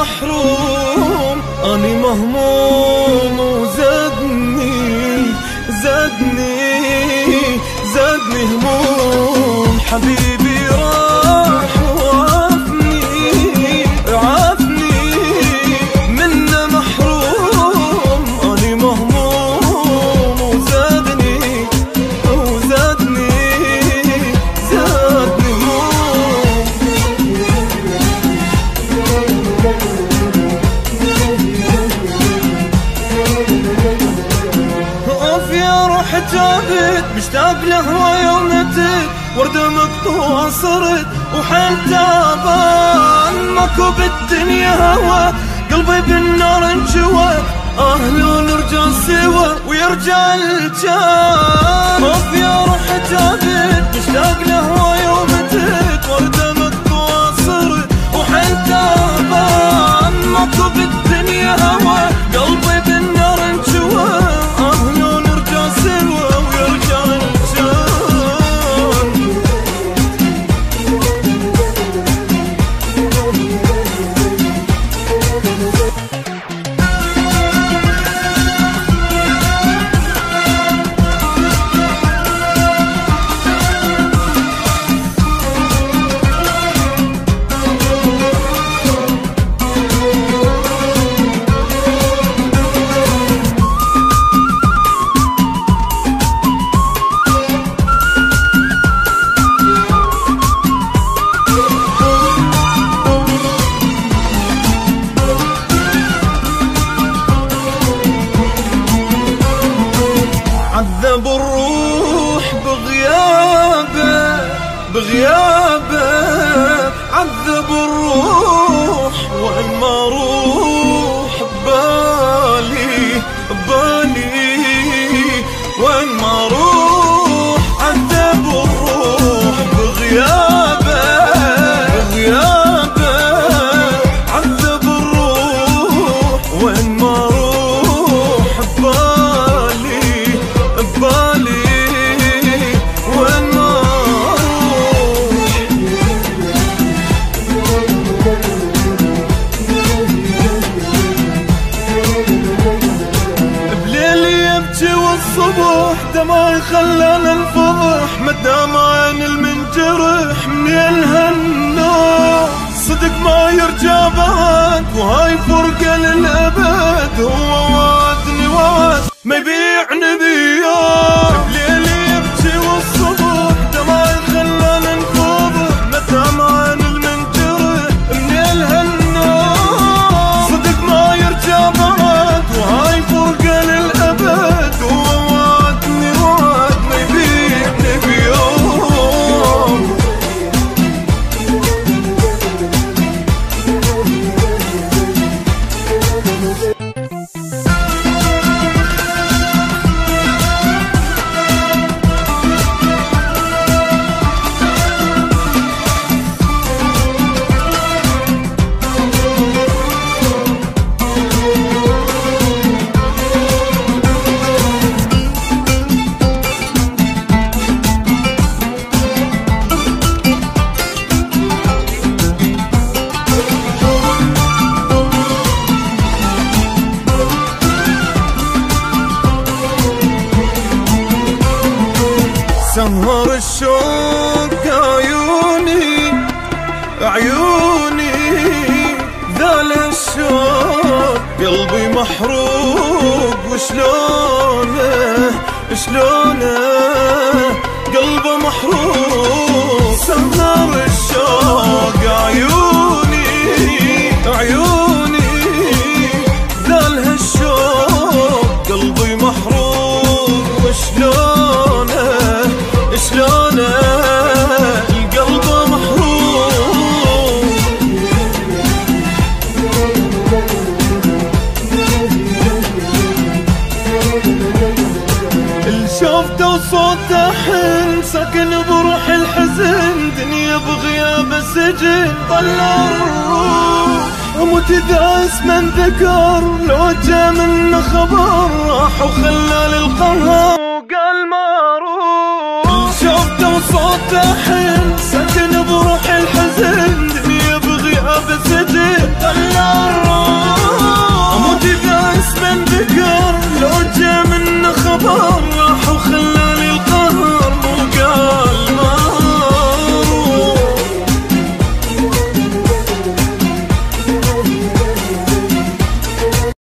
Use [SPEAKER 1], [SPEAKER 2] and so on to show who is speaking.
[SPEAKER 1] محروم أني مهموم وزادني هموم. حبيبي راح وعافني منه محروم أني مهموم وزادني هموم. اوف يا روح جابت مشتاق لهوايا ونتت وردة مقطوعة صرت وحيل تعبان ماكو بالدنيا هوا قلبي بالنار انجوى لو نرجع سوا ويرجع الجان. اوف يا روح جابت مشتاق لهوايا ونتت وردة مقطوعة صرت وحيل تعبان ماكو بالدنيا هوا قلبي بالنار انجوى لو نرجع سوا ويرجع الجان. عذب الروح بغيابه عذب الروح وين ما اروح ببالي وين ما اروح عذب الروح بغيابه عذب الروح وين ما اروح ببالي وين ما بليلي يبكي والصبح دمعي خلانا انفضح مدام عين المنجرح من الهنا صدق ما يرجع بعد وهاي فرقة للأبد هو وعدني وعد ما يبيعني بياه. بليلي يبكي والصبح دمعي خلانا انفضح مدام عين المنجرح من الهنا صدق ما يرجع بعد وهاي فرقة للأبد هو وعدني وعد ما يبيعني بياه. سهر الشوق عيوني ذال الشوق قلبي محروق وشلونه قلبه محروق. سهر الشوق عيوني ذال الشوق قلبي محروق وشلونه القلب محروم. الشوفته وصوته حن ساكن بروح الحزن دنيا بغياب السجن طلع الروح اموت اذا اسمه انذكر لو جا منه خبر راح وخلى للقهر وقال ما اروح. شوفته وصوته حن ساكن بروح الحزن